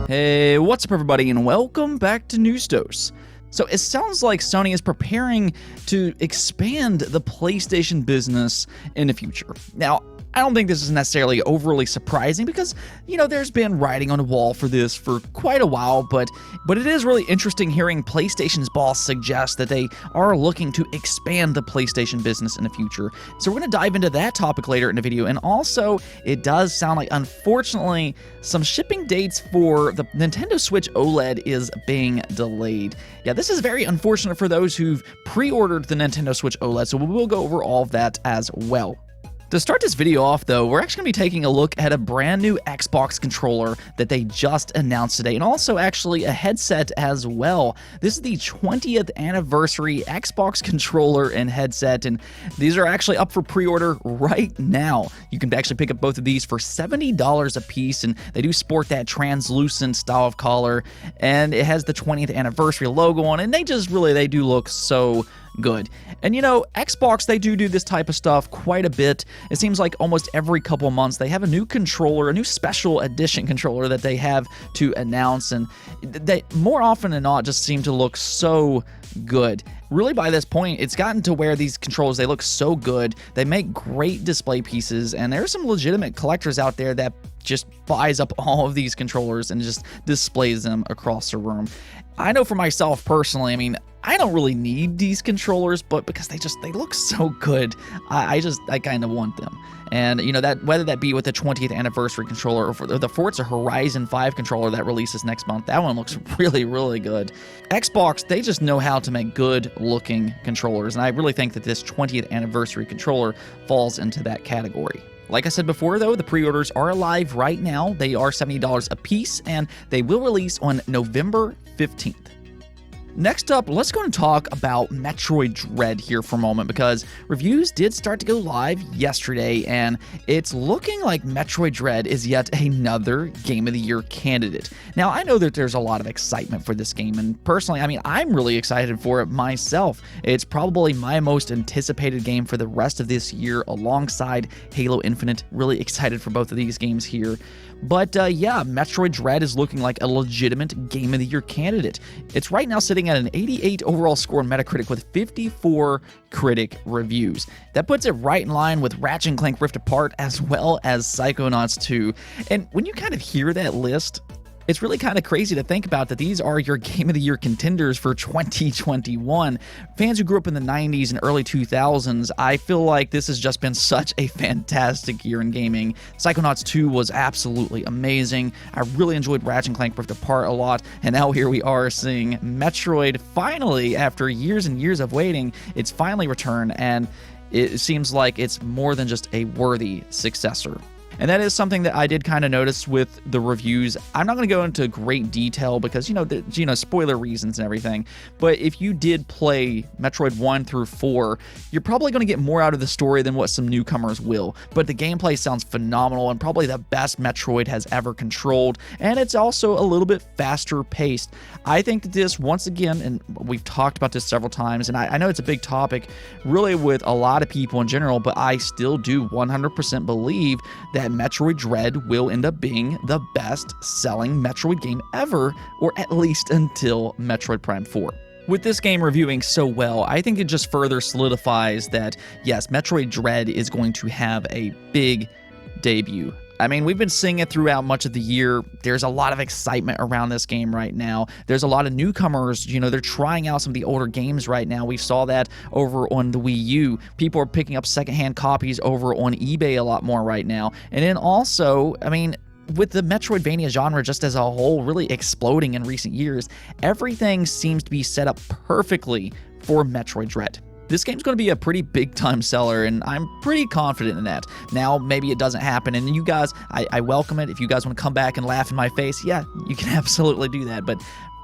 Hey, what's up everybody, and welcome back to News Dose. So it sounds like Sony is preparing to expand the PlayStation business in the future. Now, I don't think this is necessarily overly surprising because, there's been writing on the wall for this for quite a while, but it is really interesting hearing PlayStation's boss suggest that they are looking to expand the PlayStation business in the future. So we're going to dive into that topic later in the video, and also it does sound like, unfortunately, some shipping dates for the Nintendo Switch OLED is being delayed. Yeah, this is very unfortunate for those who've pre-ordered the Nintendo Switch OLED, so we will go over all of that as well. To start this video off, though, we're actually going to be taking a look at a brand new Xbox controller that they just announced today, and also actually a headset as well. This is the 20th anniversary Xbox controller and headset, and these are actually up for pre-order right now. You can actually pick up both of these for $70 a piece, and they do sport that translucent style of color, and it has the 20th anniversary logo on it, and they do look so good. And Xbox, they do this type of stuff quite a bit. It seems like almost every couple of months they have a new controller, a new special edition controller that they have to announce, and they more often than not just seem to look so good. Really, by this point, it's gotten to where these controllers, they look so good. They make great display pieces, and there's some legitimate collectors out there that just buys up all of these controllers and just displays them across the room. I know for myself personally, I don't really need these controllers, but because they look so good, I kind of want them. And that whether that be with the 20th anniversary controller or for the Forza Horizon 5 controller that releases next month, that one looks really, really good. Xbox, they just know how to make good looking controllers, and I really think that this 20th anniversary controller falls into that category. Like I said before, though, the pre-orders are live right now. They are $70 a piece, and they will release on November 15th. Next up, let's go and talk about Metroid Dread here for a moment, because reviews did start to go live yesterday, and it's looking like Metroid Dread is yet another Game of the Year candidate. Now, I know that there's a lot of excitement for this game, and personally, I'm really excited for it myself. It's probably my most anticipated game for the rest of this year, alongside Halo Infinite. Really excited for both of these games here. But yeah, Metroid Dread is looking like a legitimate Game of the Year candidate. It's right now sitting at an 88 overall score on Metacritic with 54 critic reviews. That puts it right in line with Ratchet & Clank Rift Apart as well as Psychonauts 2. And when you kind of hear that list, it's really kind of crazy to think about that these are your Game of the Year contenders for 2021. Fans who grew up in the 90s and early 2000s, I feel like this has just been such a fantastic year in gaming. Psychonauts 2 was absolutely amazing. I really enjoyed Ratchet & Clank Rift Apart a lot, and now here we are seeing Metroid finally, after years and years of waiting, it's finally returned, and it seems like it's more than just a worthy successor. And that is something that I did kind of notice with the reviews. I'm not going to go into great detail because, spoiler reasons and everything. But if you did play Metroid 1 through 4, you're probably going to get more out of the story than what some newcomers will. But the gameplay sounds phenomenal and probably the best Metroid has ever controlled. And it's also a little bit faster paced. I think that this, once again, and we've talked about this several times, and I know it's a big topic really with a lot of people in general, but I still do 100% believe that Metroid Dread will end up being the best-selling Metroid game ever, or at least until Metroid Prime 4. With this game reviewing so well, I think it just further solidifies that, yes, Metroid Dread is going to have a big debut. We've been seeing it throughout much of the year. There's a lot of excitement around this game right now. There's a lot of newcomers, they're trying out some of the older games right now. We saw that over on the Wii U. People are picking up secondhand copies over on eBay a lot more right now. And then also, with the Metroidvania genre just as a whole really exploding in recent years, everything seems to be set up perfectly for Metroid Dread. This game's going to be a pretty big-time seller, and I'm pretty confident in that. Now, maybe it doesn't happen, and you guys, I welcome it. If you guys want to come back and laugh in my face, yeah, you can absolutely do that. But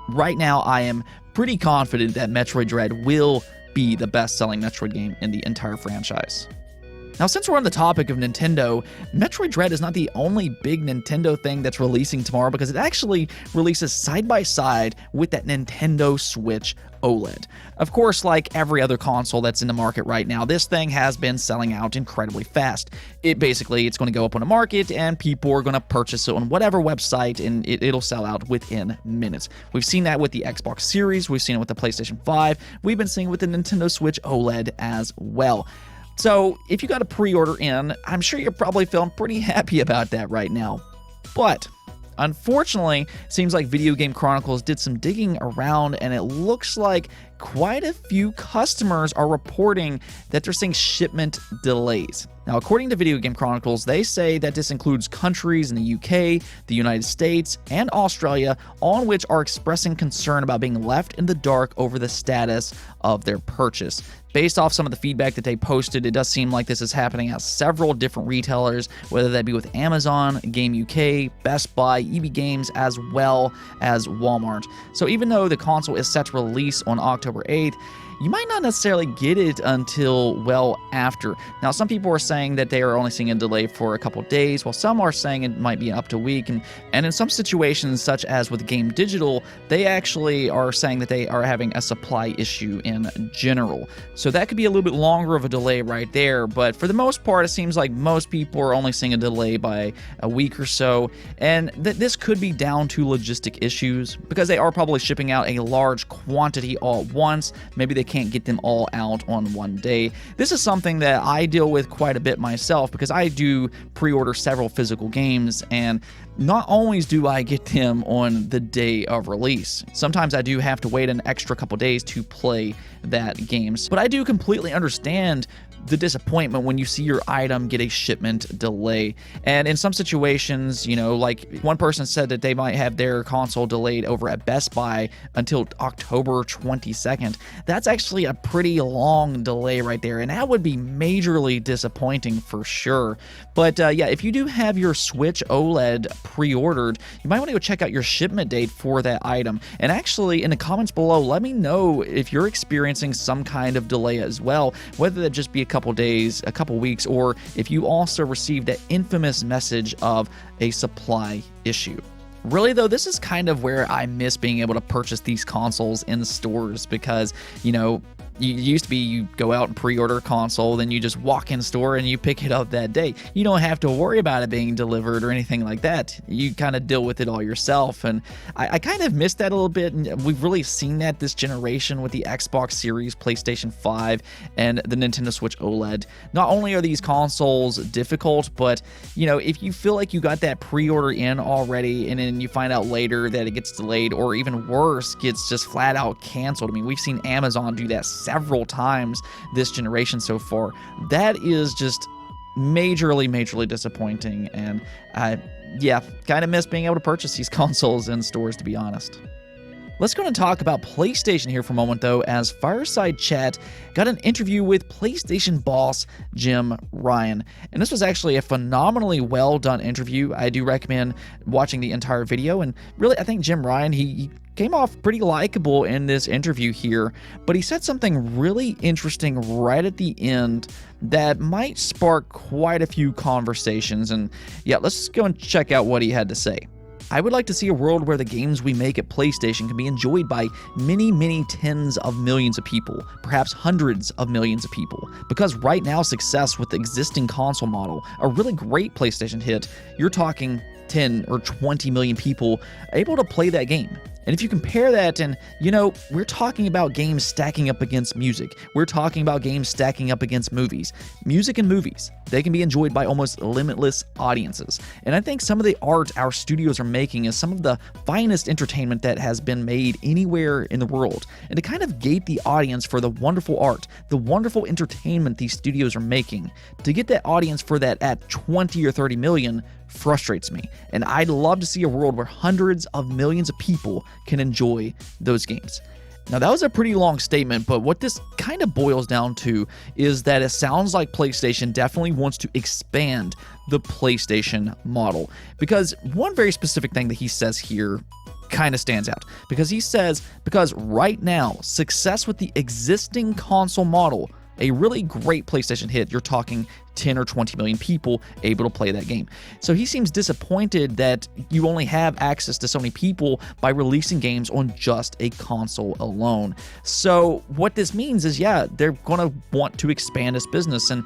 right now, I am pretty confident that Metroid Dread will be the best-selling Metroid game in the entire franchise. Now, since we're on the topic of Nintendo, Metroid Dread is not the only big Nintendo thing that's releasing tomorrow, because it actually releases side by side with that Nintendo Switch OLED. Of course, like every other console that's in the market right now, this thing has been selling out incredibly fast. It's going to go up on the market, and people are going to purchase it on whatever website, and it'll sell out within minutes. We've seen that with the Xbox Series, we've seen it with the PlayStation 5, we've been seeing it with the Nintendo Switch OLED as well. So if you got a pre-order in, I'm sure you're probably feeling pretty happy about that right now. But unfortunately, it seems like Video Game Chronicles did some digging around, and it looks like quite a few customers are reporting that they're seeing shipment delays. Now, according to Video Game Chronicles, they say that this includes countries in the UK, the United States, and Australia, all of which are expressing concern about being left in the dark over the status of their purchase. Based off some of the feedback that they posted, it does seem like this is happening at several different retailers, whether that be with Amazon, Game UK, Best Buy, EB Games, as well as Walmart. So even though the console is set to release on October 8th, you might not necessarily get it until well after. Now, some people are saying that they are only seeing a delay for a couple days, while some are saying it might be up to a week. And in some situations, such as with Game Digital, they actually are saying that they are having a supply issue in general. So that could be a little bit longer of a delay right there. But for the most part, it seems like most people are only seeing a delay by a week or so. And this could be down to logistic issues, because they are probably shipping out a large quantity all at once. Maybe they can't get them all out on one day. This is something that I deal with quite a bit myself, because I do pre-order several physical games, and not always do I get them on the day of release. Sometimes I do have to wait an extra couple days to play that game. But I do completely understand the disappointment when you see your item get a shipment delay. And in some situations, like one person said that they might have their console delayed over at Best Buy until October 22nd. That's actually a pretty long delay right there, and that would be majorly disappointing for sure. But yeah, if you do have your Switch OLED pre-ordered, you might want to go check out your shipment date for that item. And actually, in the comments below, let me know if you're experiencing some kind of delay as well, whether that just be a couple days, a couple weeks, or if you also received that infamous message of a supply issue. Really, though, this is kind of where I miss being able to purchase these consoles in stores, because, you used to be you go out and pre-order a console, then you just walk in store and you pick it up that day. You don't have to worry about it being delivered or anything like that. You kind of deal with it all yourself, and I kind of missed that a little bit, and we've really seen that this generation with the Xbox Series, PlayStation 5, and the Nintendo Switch OLED. Not only are these consoles difficult, but, if you feel like you got that pre-order in already, and then you find out later that it gets delayed, or even worse, gets just flat out canceled. I mean, we've seen Amazon do that several times this generation so far. That is just majorly disappointing, and yeah, kind of miss being able to purchase these consoles in stores, to be honest. Let's go and talk about PlayStation here for a moment, though, as Fireside Chat got an interview with PlayStation boss Jim Ryan. And this was actually a phenomenally well done interview. I do recommend watching the entire video. And really, I think Jim Ryan, he came off pretty likable in this interview here, but he said something really interesting right at the end that might spark quite a few conversations. And yeah, let's go and check out what he had to say. I would like to see a world where the games we make at PlayStation can be enjoyed by many tens of millions of people, perhaps hundreds of millions of people. Because right now, success with the existing console model, a really great PlayStation hit, you're talking 10 or 20 million people able to play that game. And if you compare that, and we're talking about games stacking up against music. We're talking about games stacking up against movies. Music and movies, they can be enjoyed by almost limitless audiences. And I think some of the art our studios are making is some of the finest entertainment that has been made anywhere in the world. And to kind of gate the audience for the wonderful art, the wonderful entertainment these studios are making, to get that audience for that at 20 or 30 million frustrates me. And I'd love to see a world where hundreds of millions of people can enjoy those games. Now, that was a pretty long statement, but what this kind of boils down to is that it sounds like PlayStation definitely wants to expand the PlayStation model. Because one very specific thing that he says here kind of stands out, because he says, because right now, success with the existing console model a really great PlayStation hit, you're talking 10 or 20 million people able to play that game. So he seems disappointed that you only have access to so many people by releasing games on just a console alone. So what this means is, yeah, they're going to want to expand this business, and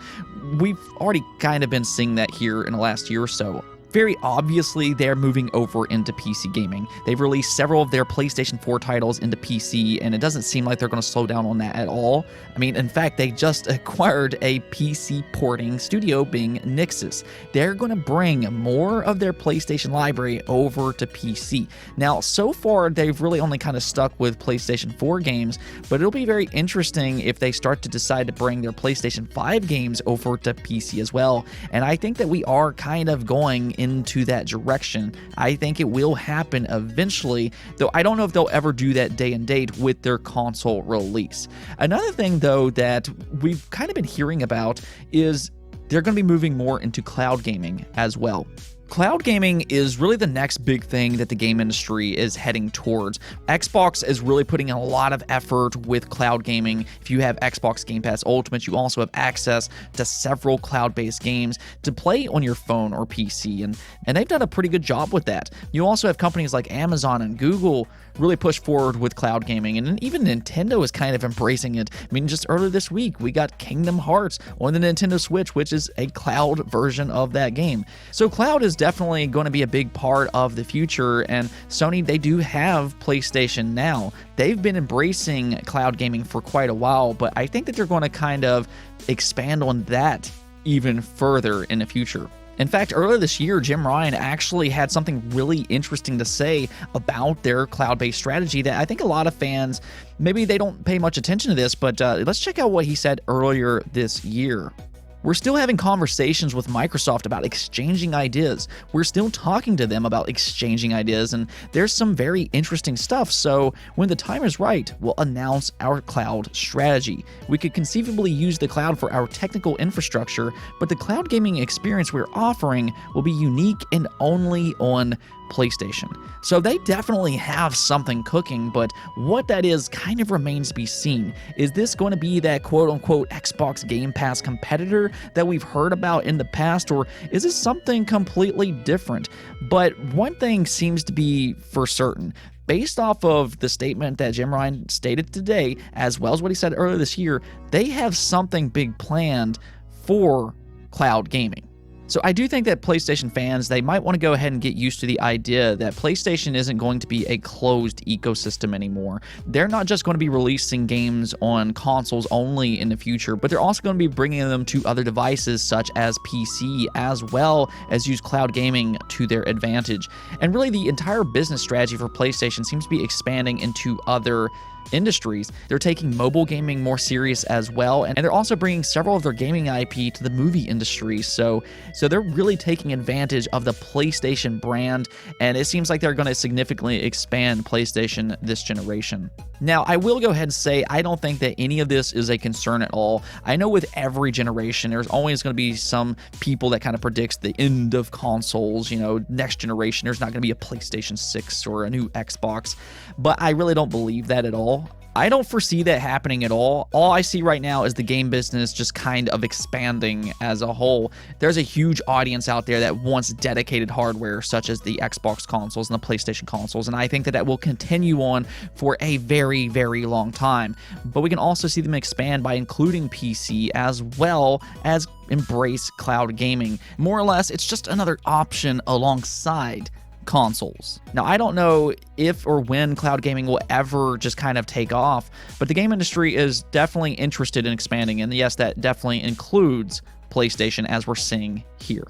we've already kind of been seeing that here in the last year or so. Very obviously, they're moving over into PC gaming. They've released several of their PlayStation 4 titles into PC, and it doesn't seem like they're going to slow down on that at all. I mean, in fact, they just acquired a PC porting studio, being Nixxes. They're going to bring more of their PlayStation library over to PC. Now, so far, they've really only kind of stuck with PlayStation 4 games, but it'll be very interesting if they start to decide to bring their PlayStation 5 games over to PC as well. And I think that we are kind of going into that direction. I think it will happen eventually, though I don't know if they'll ever do that day and date with their console release. Another thing, though, that we've kind of been hearing about is they're going to be moving more into cloud gaming as well. Cloud gaming is really the next big thing that the game industry is heading towards. Xbox is really putting in a lot of effort with cloud gaming. If you have Xbox Game Pass Ultimate, you also have access to several cloud-based games to play on your phone or PC, and they've done a pretty good job with that. You also have companies like Amazon and Google really push forward with cloud gaming, and even Nintendo is kind of embracing it. I mean, just earlier this week, we got Kingdom Hearts on the Nintendo Switch, which is a cloud version of that game. So cloud is definitely going to be a big part of the future, and Sony, they do have PlayStation Now. They've been embracing cloud gaming for quite a while, but I think that they're going to kind of expand on that even further in the future. In fact, earlier this year, Jim Ryan actually had something really interesting to say about their cloud-based strategy that I think a lot of fans, maybe they don't pay much attention to this, but let's check out what he said earlier this year. We're still having conversations with Microsoft about exchanging ideas. We're still talking to them about exchanging ideas, and there's some very interesting stuff. So when the time is right, we'll announce our cloud strategy. We could conceivably use the cloud for our technical infrastructure, but the cloud gaming experience we're offering will be unique and only on PlayStation. So they definitely have something cooking, but what that is kind of remains to be seen. Is this going to be that quote-unquote Xbox Game Pass competitor that we've heard about in the past, or is this something completely different? But one thing seems to be for certain. Based off of the statement that Jim Ryan stated today, as well as what he said earlier this year, they have something big planned for cloud gaming. So I do think that PlayStation fans, they might want to go ahead and get used to the idea that PlayStation isn't going to be a closed ecosystem anymore. They're not just going to be releasing games on consoles only in the future, but they're also going to be bringing them to other devices such as PC, as well as use cloud gaming to their advantage. And really, the entire business strategy for PlayStation seems to be expanding into other industries. They're taking mobile gaming more serious as well, and they're also bringing several of their gaming IP to the movie industry. So they're really taking advantage of the PlayStation brand, and it seems like they're going to significantly expand PlayStation this generation. Now, I will go ahead and say I don't think that any of this is a concern at all. I know with every generation, there's always going to be some people that kind of predicts the end of consoles. You know, next generation, there's not going to be a PlayStation 6 or a new Xbox, but I really don't believe that at all. I don't foresee that happening at all. All I see right now is the game business just kind of expanding as a whole. There's a huge audience out there that wants dedicated hardware, such as the Xbox consoles and the PlayStation consoles, and I think that that will continue on for a very, very long time. But we can also see them expand by including PC as well as embrace cloud gaming. More or less, it's just another option alongside consoles. Now, I don't know if or when cloud gaming will ever just kind of take off, but the game industry is definitely interested in expanding, and yes, that definitely includes PlayStation, as we're seeing here.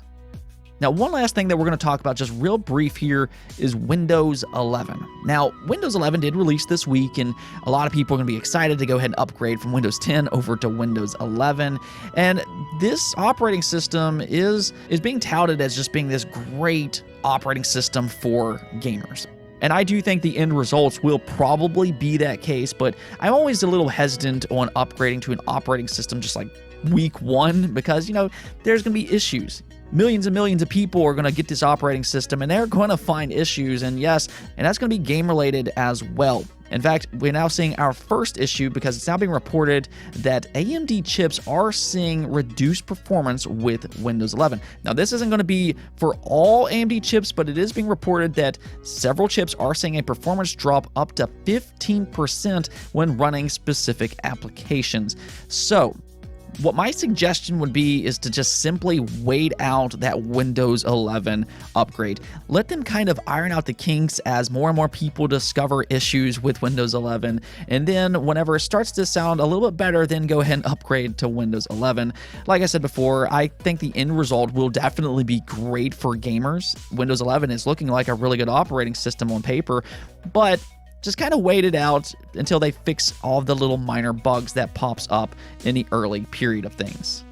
Now, one last thing that we're going to talk about just real brief here is Windows 11. Now, Windows 11 did release this week, and a lot of people are going to be excited to go ahead and upgrade from Windows 10 over to Windows 11. And this operating system is being touted as just being this great operating system for gamers. And I do think the end results will probably be that case, but I'm always a little hesitant on upgrading to an operating system just like week one because, you know, there's going to be issues. millions and millions of people are going to get this operating system, and they're going to find issues, and yes, and that's going to be game-related as well. In fact, we're now seeing our first issue because it's now being reported that AMD chips are seeing reduced performance with Windows 11. Now, this isn't going to be for all AMD chips, but it is being reported that several chips are seeing a performance drop up to 15% when running specific applications. So, what my suggestion would be is to just simply wait out that Windows 11 upgrade. Let them kind of iron out the kinks as more and more people discover issues with Windows 11. And then whenever it starts to sound a little bit better, then go ahead and upgrade to Windows 11. Like I said before, I think the end result will definitely be great for gamers. Windows 11 is looking like a really good operating system on paper, but just kind of wait it out until they fix all of the little minor bugs that pops up in the early period of things.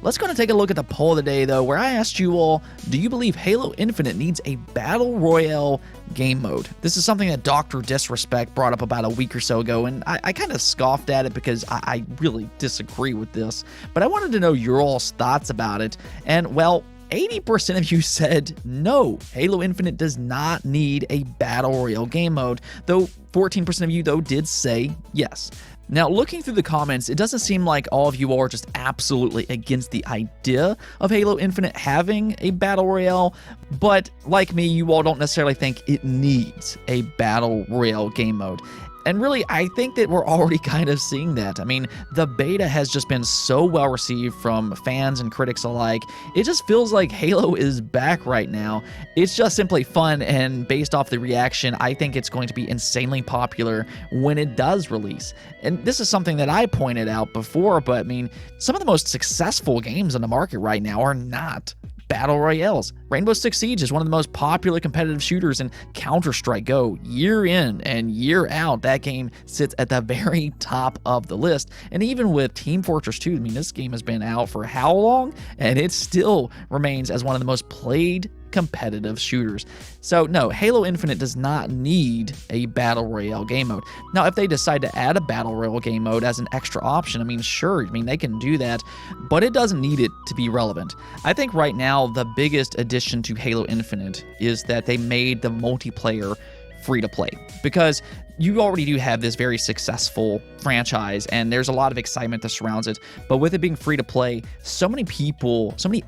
Let's go and take a look at the poll of the day, though, where I asked you all, do you believe Halo Infinite needs a Battle Royale game mode? This is something that Dr. Disrespect brought up about a week or so ago, and I kind of scoffed at it because I really disagree with this. But I wanted to know your all's thoughts about it, and well, 80% of you said no, Halo Infinite does not need a Battle Royale game mode, though 14% of you, though, did say yes. Now, looking through the comments, it doesn't seem like all of you all are just absolutely against the idea of Halo Infinite having a Battle Royale, but like me, you all don't necessarily think it needs a Battle Royale game mode. And really, I think that we're already kind of seeing that. I mean, the beta has just been so well received from fans and critics alike. It just feels like Halo is back right now. It's just simply fun, and based off the reaction, I think it's going to be insanely popular when it does release. And this is something that I pointed out before, but I mean, some of the most successful games on the market right now are not Battle Royales. Rainbow Six Siege is one of the most popular competitive shooters, and Counter-Strike Go, year in and year out, that game sits at the very top of the list. And even with Team Fortress 2, I mean, this game has been out for how long? And it still remains as one of the most played competitive shooters. So no, Halo Infinite does not need a Battle Royale game mode. Now, if they decide to add a Battle Royale game mode as an extra option, I mean, sure, I mean, they can do that, but it doesn't need it to be relevant. I think right now, the biggest addition to Halo Infinite is that they made the multiplayer free to play, because you already do have this very successful franchise and there's a lot of excitement that surrounds it, but with it being free to play, so many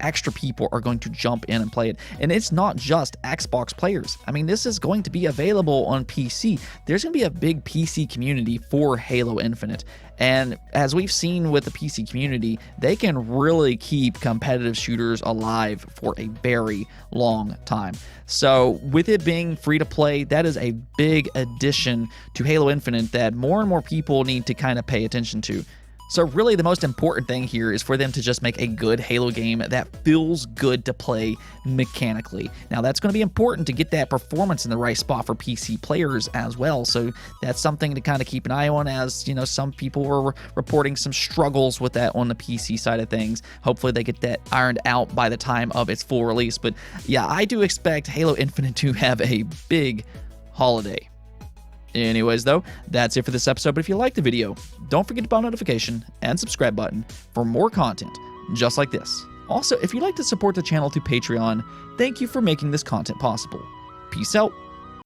extra people are going to jump in and play it. And it's not just Xbox players. I mean, this is going to be available on PC. There's going to be a big PC community for Halo Infinite. And as we've seen with the PC community, they can really keep competitive shooters alive for a very long time. So with it being free to play, that is a big addition to Halo Infinite that more and more people need to kind of pay attention to. So really the most important thing here is for them to just make a good Halo game that feels good to play mechanically. Now that's going to be important to get that performance in the right spot for PC players as well. So that's something to kind of keep an eye on, as you know, some people were reporting some struggles with that on the PC side of things. Hopefully they get that ironed out by the time of its full release. But yeah, I do expect Halo Infinite to have a big holiday. Anyways, though, that's it for this episode. But if you liked the video, don't forget to bell notification and subscribe button for more content just like this. Also, if you'd like to support the channel through Patreon, thank you for making this content possible. Peace out.